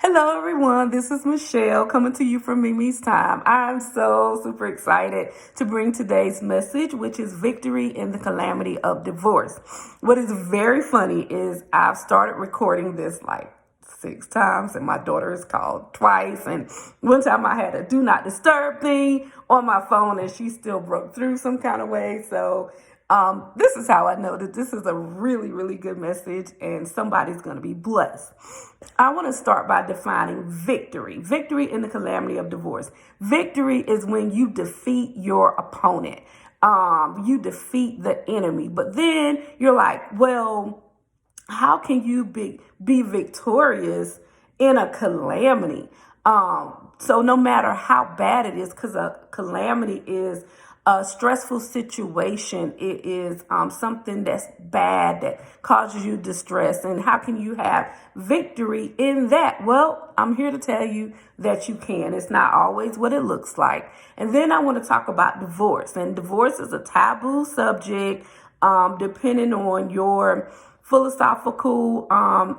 Hello, everyone. This is Michelle coming to you from Mimi's Time. I'm so super excited to bring today's message, which is victory in the calamity of divorce. What is very funny is I've started recording this like 6 times, and my daughter has called twice. And one time I had a do not disturb thing on my phone, and she still broke through some kind of way. So this is how I know that this is a really, really good message and somebody's going to be blessed. I want to start by defining victory. Victory in the calamity of divorce. Victory is when you defeat your opponent. You defeat the enemy. But then you're like, well, how can you be victorious in a calamity? So no matter how bad it is, because a calamity is a stressful situation, it is something that's bad that causes you distress. And how can you have victory in that? Well, I'm here to tell you that you can. It's not always what it looks like. And then I want to talk about divorce. And divorce is a taboo subject, depending on your philosophical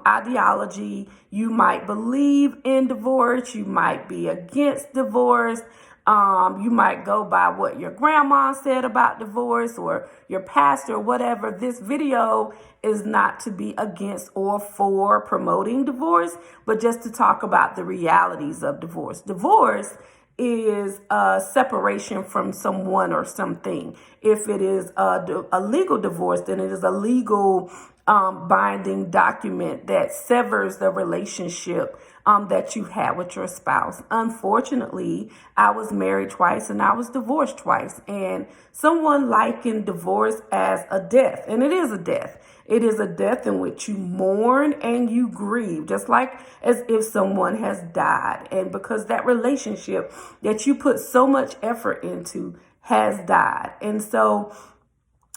ideology. You might believe in divorce. You might be against divorce. You might go by what your grandma said about divorce or your pastor, whatever. This video is not to be against or for promoting divorce, but just to talk about the realities of divorce. Divorce is a separation from someone or something. If it is a legal divorce, then it is a legal binding document that severs the relationship that you had with your spouse. Unfortunately, I was married twice and I was divorced twice. And someone likened divorce as a death, and it is a death. It is a death in which you mourn and you grieve, just like as if someone has died. And because that relationship that you put so much effort into has died. And so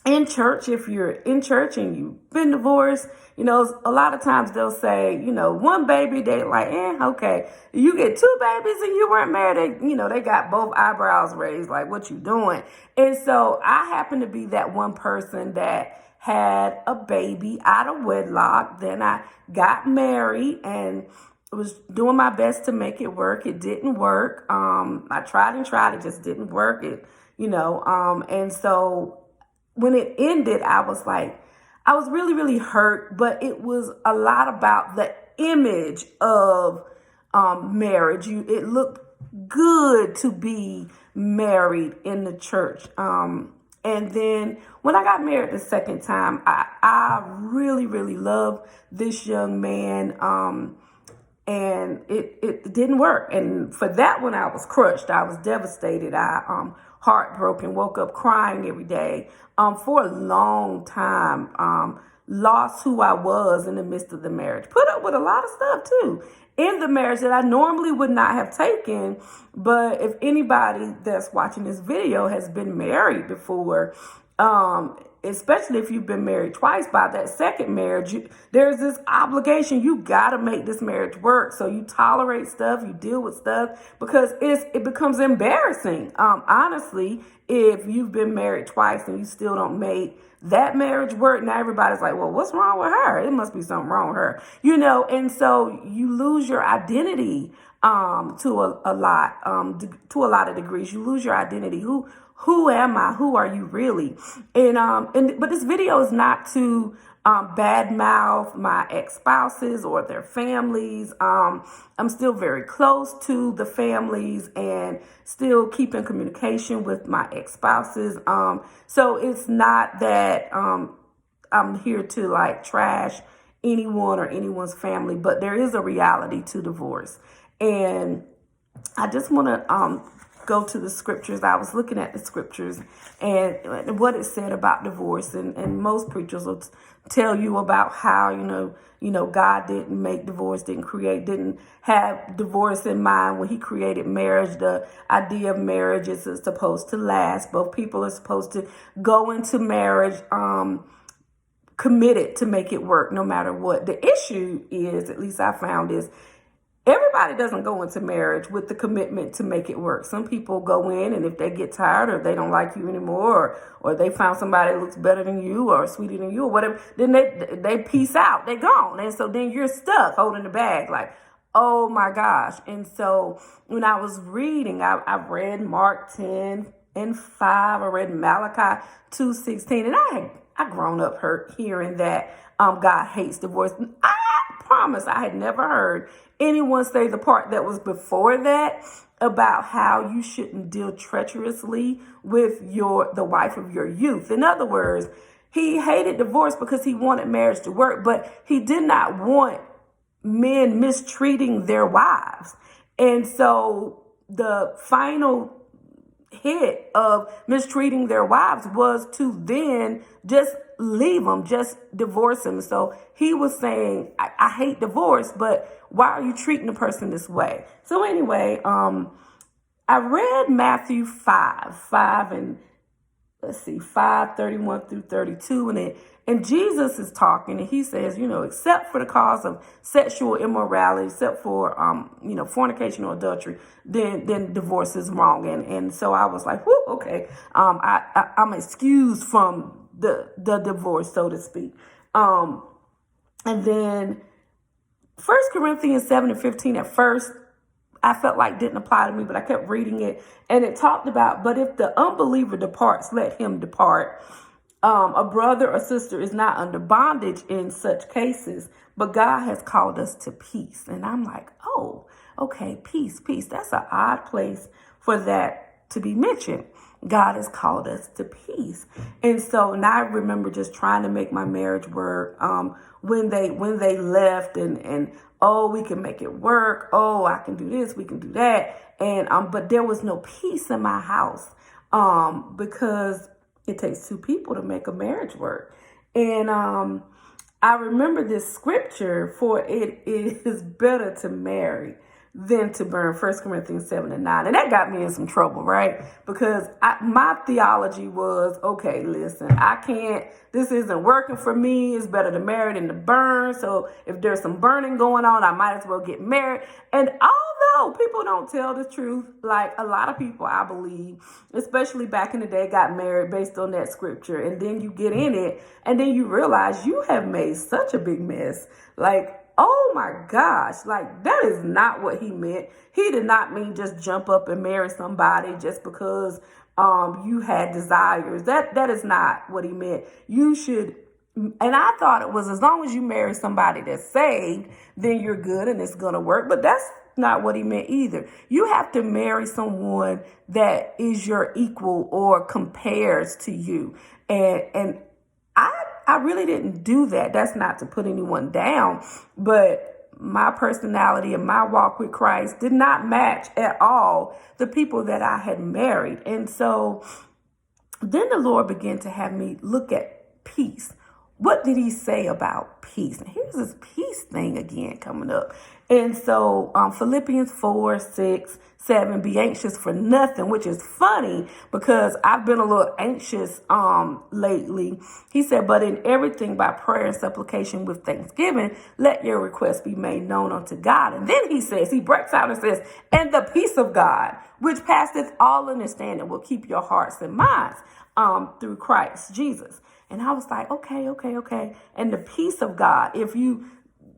in church, if you're in church and you've been divorced, a lot of times they'll say, one baby, they like, okay. You get two babies and you weren't married, they got both eyebrows raised, like, what you doing? And so I happen to be that one person that had a baby out of wedlock. Then I got married and was doing my best to make it work. It didn't work. I tried and tried. It just didn't work. And so when it ended, I was really, really hurt, but it was a lot about the image of marriage. It looked good to be married in the church. And then when I got married the second time, I really, really loved this young man. And it didn't work. And for that one, I was crushed. I was devastated. I heartbroken, woke up crying every day for a long time. Lost who I was in the midst of the marriage. Put up with a lot of stuff too in the marriage that I normally would not have taken. But if anybody that's watching this video has been married before, especially if you've been married twice, by that second marriage, there's this obligation. You got to make this marriage work. So you tolerate stuff, you deal with stuff because it becomes embarrassing. Honestly, if you've been married twice and you still don't make that marriage work, now everybody's like, well, what's wrong with her? It must be something wrong with her, and so you lose your identity to a lot of degrees. You lose your identity. Who am I? Who are you really? But this video is not to badmouth my ex-spouses or their families. I'm still very close to the families and still keep in communication with my ex-spouses. So it's not that I'm here to trash anyone or anyone's family, but there is a reality to divorce. And I just want to go to the scriptures. I was looking at the scriptures and what it said about divorce. And most preachers will tell you about how, God didn't make divorce, didn't have divorce in mind when he created marriage. The idea of marriage is supposed to last. Both people are supposed to go into marriage committed to make it work no matter what. The issue is, at least I found, is everybody doesn't go into marriage with the commitment to make it work. Some people go in, and if they get tired or they don't like you anymore, or they found somebody that looks better than you or sweeter than you or whatever, then they peace out. They're gone. And so then you're stuck holding the bag like, Oh my gosh. And so when I was reading, I read Mark 10:5. I read Malachi 2:16. And I grown up hearing that God hates divorce. I promise I had never heard anyone say the part that was before that about how you shouldn't deal treacherously with the wife of your youth. In other words, he hated divorce because he wanted marriage to work, but he did not want men mistreating their wives. And so the final hit of mistreating their wives was to then just leave them, just divorce them. So he was saying, I hate divorce, but why are you treating the person this way? So anyway, I read Matthew 5 and 5:31-32, and Jesus is talking, and he says, except for the cause of sexual immorality, except for fornication or adultery, then divorce is wrong. And so I was like, whoo, okay, I'm excused from the divorce, so to speak. And then 1 Corinthians 7:15 at first I felt like didn't apply to me, but I kept reading it, and it talked about, but if the unbeliever departs, let him depart. A brother or sister is not under bondage in such cases, but God has called us to peace. And I'm like, oh, okay, peace. That's an odd place for that to be mentioned. God has called us to peace. And so now I remember just trying to make my marriage work. When they left and oh, we can make it work. Oh, I can do this, we can do that. And but there was no peace in my house because it takes two people to make a marriage work. And I remember this scripture, for it is better to marry than to burn, 1 Corinthians 7:9. And that got me in some trouble, right? Because my theology was, okay, listen, this isn't working for me. It's better to marry than to burn. So if there's some burning going on, I might as well get married. And although people don't tell the truth, like a lot of people, I believe, especially back in the day, got married based on that scripture. And then you get in it and then you realize you have made such a big mess. Like, oh my gosh, like that is not what he meant. He did not mean just jump up and marry somebody just because you had desires. That is not what he meant. You should, and I thought it was as long as you marry somebody that's saved, then you're good and it's gonna work. But that's not what he meant either. You have to marry someone that is your equal or compares to you. And I really didn't do that. That's not to put anyone down, but my personality and my walk with Christ did not match at all the people that I had married. And so then the Lord began to have me look at peace. What did he say about peace? And here's this peace thing again coming up. And so Philippians 4:6-7, be anxious for nothing, which is funny because I've been a little anxious lately. He said, but in everything by prayer and supplication with thanksgiving, let your requests be made known unto God. And then he breaks out and says, and the peace of God, which passeth all understanding, will keep your hearts and minds through Christ Jesus. And I was like, okay. And the peace of God, if you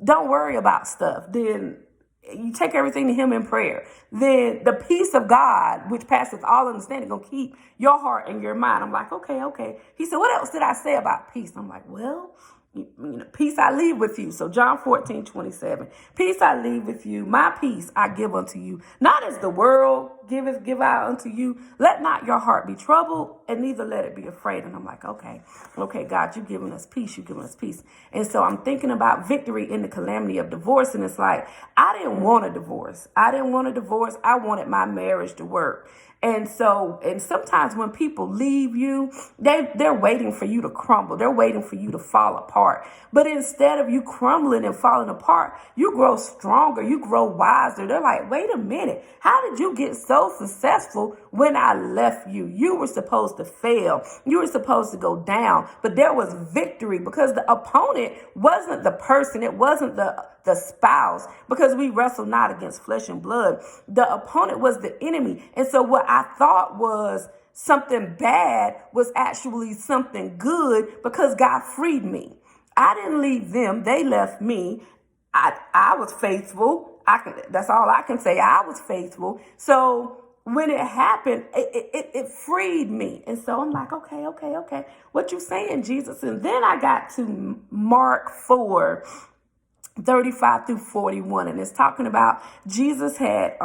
don't worry about stuff, then you take everything to him in prayer, then the peace of God, which passes all understanding, gonna keep your heart and your mind. I'm like, okay. He said, what else did I say about peace? I'm like, well, peace I leave with you. So John 14:27, peace I leave with you, my peace I give unto you, not as the world give out unto you. Let not your heart be troubled, and neither let it be afraid. And I'm like, okay, God, you've given us peace. And so I'm thinking about victory in the calamity of divorce. And it's like, I didn't want a divorce. I wanted my marriage to work. And sometimes when people leave you, they're waiting for you to crumble. They're waiting for you to fall apart. But instead of you crumbling and falling apart, you grow stronger. You grow wiser. They're like, wait a minute. How did you get so successful when I left you? You were supposed to fail. You were supposed to go down. But there was victory because the opponent wasn't the person. It wasn't the spouse, because we wrestle not against flesh and blood. The opponent was the enemy. And so what I thought was something bad was actually something good because God freed me. I didn't leave them. They left me. I was faithful. That's all I can say. I was faithful. So when it happened, it freed me. And so I'm like, okay. What you saying, Jesus? And then I got to Mark 4:35-41, and it's talking about Jesus had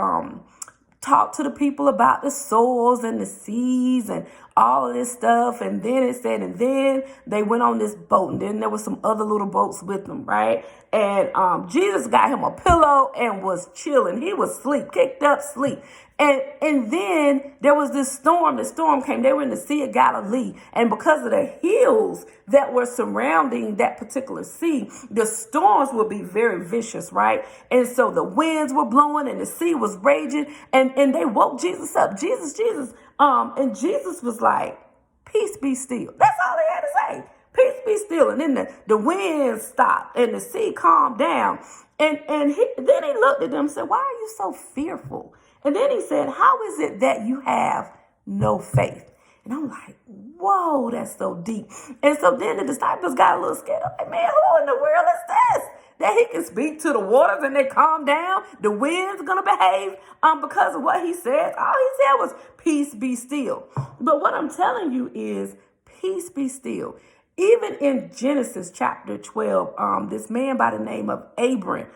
talked to the people about the soils and the seas and all of this stuff. And then it said, and then they went on this boat, and then there was some other little boats with them, right? And Jesus got him a pillow and was chilling. He was asleep, kicked up sleep. And then there was this storm. The storm came. They were in the Sea of Galilee. And because of the hills that were surrounding that particular sea, the storms would be very vicious, right? And so the winds were blowing and the sea was raging. And they woke Jesus up. Jesus. And Jesus was like, peace be still. That's all he had to say. Peace be still. And then the wind stopped and the sea calmed down. And then he looked at them and said, why are you so fearful? And then he said, how is it that you have no faith? And I'm like, whoa, that's so deep. And so then the disciples got a little scared. I'm like, man, who in the world is this? That he can speak to the waters and they calm down. The wind's going to behave because of what he said. All he said was, peace be still. But what I'm telling you is, peace be still. Even in Genesis chapter 12, this man by the name of Abram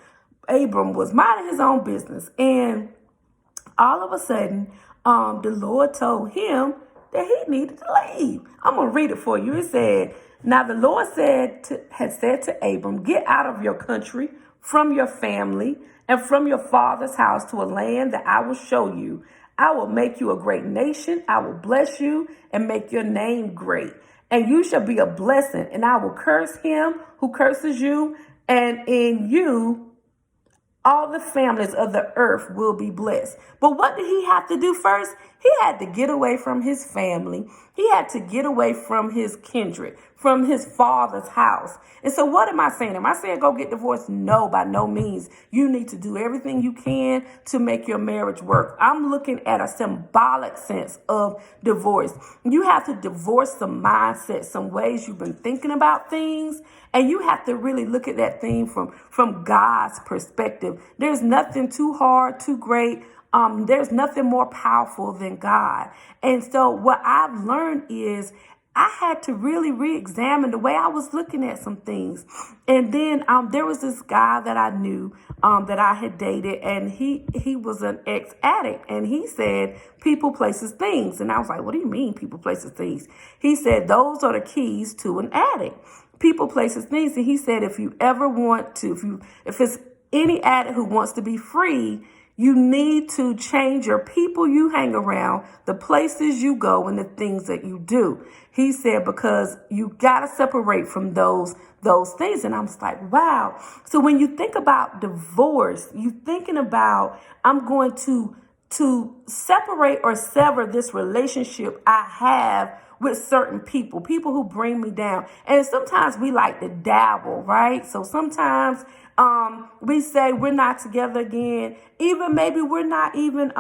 was minding his own business. And all of a sudden, the Lord told him that he needed to leave. I'm going to read it for you. It said, now the Lord had said to Abram, get out of your country, from your family, and from your father's house to a land that I will show you. I will make you a great nation. I will bless you and make your name great. And you shall be a blessing. And I will curse him who curses you. And in you, all the families of the earth will be blessed. But what did he have to do first? He had to get away from his family. He had to get away from his kindred, from his father's house. And so what am I saying? Am I saying go get divorced? No, by no means. You need to do everything you can to make your marriage work. I'm looking at a symbolic sense of divorce. You have to divorce some mindsets, some ways you've been thinking about things. And you have to really look at that thing from God's perspective. There's nothing too hard, too great. There's nothing more powerful than God. And so what I've learned is I had to really re-examine the way I was looking at some things. And then there was this guy that I knew that I had dated, and he was an ex-addict. And he said, people, places, things. And I was like, what do you mean people, places, things? He said, those are the keys to an addict. People, places, things. And he said, if you ever want to, if it's any addict who wants to be free, you need to change your people you hang around, the places you go, and the things that you do. He said, because you got to separate from those things. And I'm just like, wow. So when you think about divorce, you thinking about, I'm going to separate or sever this relationship I have with certain people who bring me down. And sometimes we like to dabble, right? So sometimes we say we're not together again. Even maybe we're not even,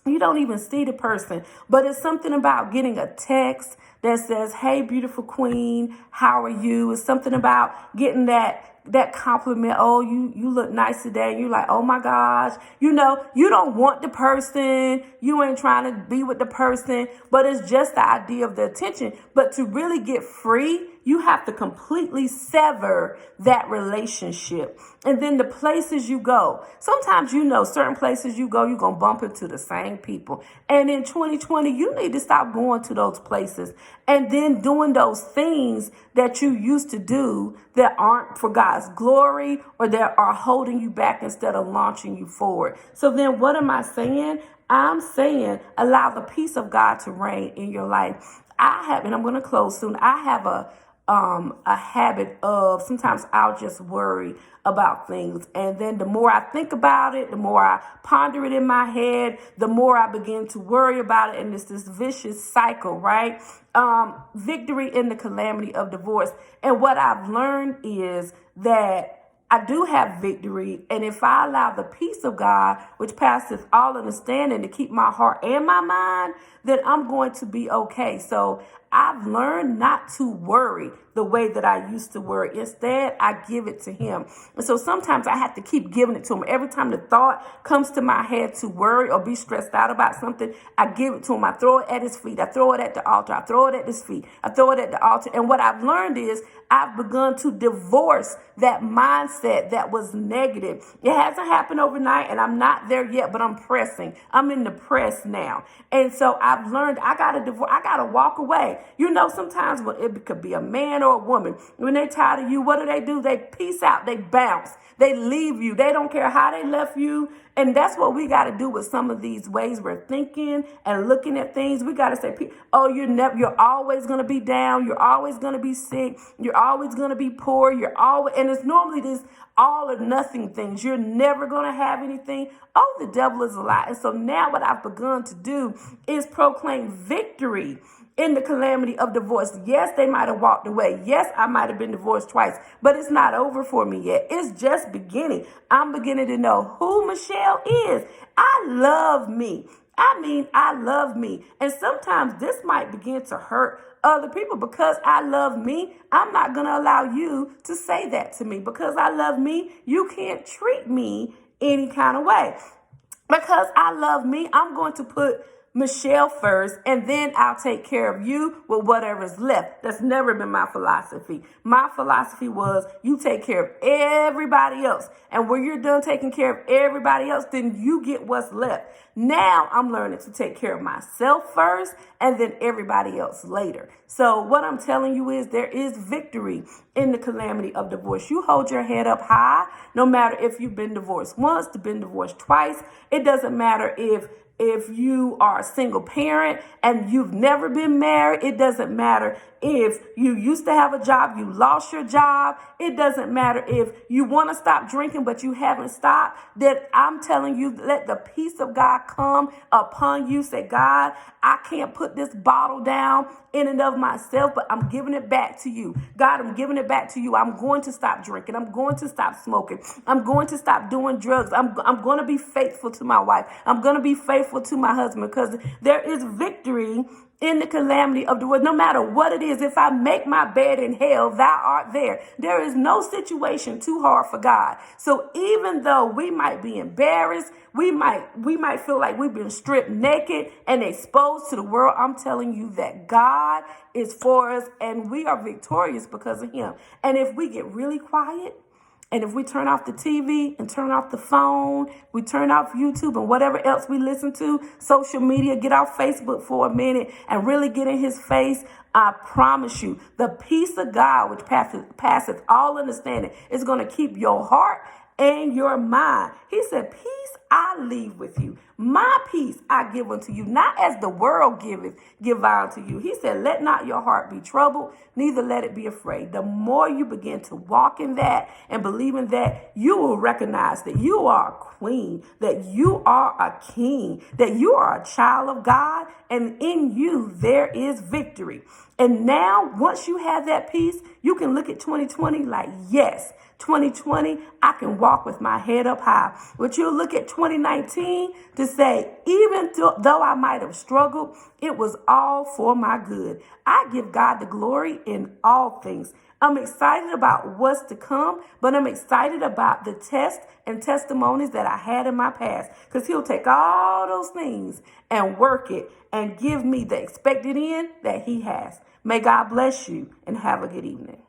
you don't even see the person, but it's something about getting a text that says, hey, beautiful queen, how are you? It's something about getting that compliment. Oh, you look nice today. You're like, oh my gosh. You know, you don't want the person. You ain't trying to be with the person, but it's just the idea of the attention. But to really get free, you have to completely sever that relationship. And then the places you go. Sometimes, certain places you go, you're going to bump into the same people. And in 2020, you need to stop going to those places and then doing those things that you used to do that aren't for God's glory or that are holding you back instead of launching you forward. So then what am I saying? I'm saying allow the peace of God to reign in your life. And I'm going to close soon. I have a habit of sometimes I'll just worry about things. And then the more I think about it, the more I ponder it in my head, the more I begin to worry about it. And it's this vicious cycle, right? Victory in the calamity of divorce. And what I've learned is that I do have victory. And if I allow the peace of God, which passeth all understanding, to keep my heart and my mind, then I'm going to be okay. So I've learned not to worry the way that I used to worry. Instead, I give it to him. And so sometimes I have to keep giving it to him. Every time the thought comes to my head to worry or be stressed out about something, I give it to him. I throw it at his feet. I throw it at the altar. I throw it at his feet. I throw it at the altar. And what I've learned is I've begun to divorce that mindset that was negative. It hasn't happened overnight, and I'm not there yet, but I'm pressing. I'm in the press now. And so I've learned I gotta walk away. You know, sometimes when it could be a man or a woman, when they're tired of you, what do? They peace out, they bounce, they leave you. They don't care how they left you. And that's what we got to do with some of these ways we're thinking and looking at things. We got to say, oh, you're always going to be down. You're always going to be sick. You're always going to be poor. And it's normally this all or nothing things. You're never going to have anything. Oh, the devil is a lie. And so now what I've begun to do is proclaim victory in the calamity of divorce. Yes, they might have walked away. Yes, I might have been divorced twice, but it's not over for me yet. It's just beginning. I'm beginning to know who Michelle is. I love me. I love me. And sometimes this might begin to hurt other people because I love me. I'm not going to allow you to say that to me. Because I love me, you can't treat me any kind of way. Because I love me, I'm going to put Michelle first, and then I'll take care of you with whatever's left. That's never been my philosophy. My philosophy was you take care of everybody else. And when you're done taking care of everybody else, then you get what's left. Now I'm learning to take care of myself first and then everybody else later. So what I'm telling you is there is victory in the calamity of divorce. You hold your head up high, no matter if you've been divorced once, been divorced twice. It doesn't matter if you are a single parent and you've never been married. It doesn't matter if you used to have a job, you lost your job. It doesn't matter if you want to stop drinking, but you haven't stopped. That I'm telling you, let the peace of God come upon you. Say, God, I can't put this bottle down in and of myself, but I'm giving it back to you. God, I'm giving it back to you. I'm going to stop drinking. I'm going to stop smoking. I'm going to stop doing drugs. I'm going to be faithful to my wife. I'm going to be faithful to my husband, because there is victory in the calamity of the world. No matter what it is, if I make my bed in hell, thou art there. There is no situation too hard for God. So even though we might be embarrassed, we might feel like we've been stripped naked and exposed to the world, I'm telling you that God is for us and we are victorious because of him. And if we get really quiet, and if we turn off the TV and turn off the phone, we turn off YouTube and whatever else we listen to, social media, get off Facebook for a minute and really get in his face, I promise you, the peace of God, which passeth all understanding, is going to keep your heart and your mind. He said, peace I leave with you. My peace I give unto you, not as the world giveth, give I unto you. He said, let not your heart be troubled, neither let it be afraid. The more you begin to walk in that and believe in that, you will recognize that you are a queen, that you are a king, that you are a child of God, and in you there is victory. And now, once you have that peace, you can look at 2020 like, yes, 2020, I can walk with my head up high. But you'll look at 2019 to say, even though I might have struggled, it was all for my good. I give God the glory in all things. I'm excited about what's to come, but I'm excited about the tests and testimonies that I had in my past, because he'll take all those things and work it and give me the expected end that he has. May God bless you and have a good evening.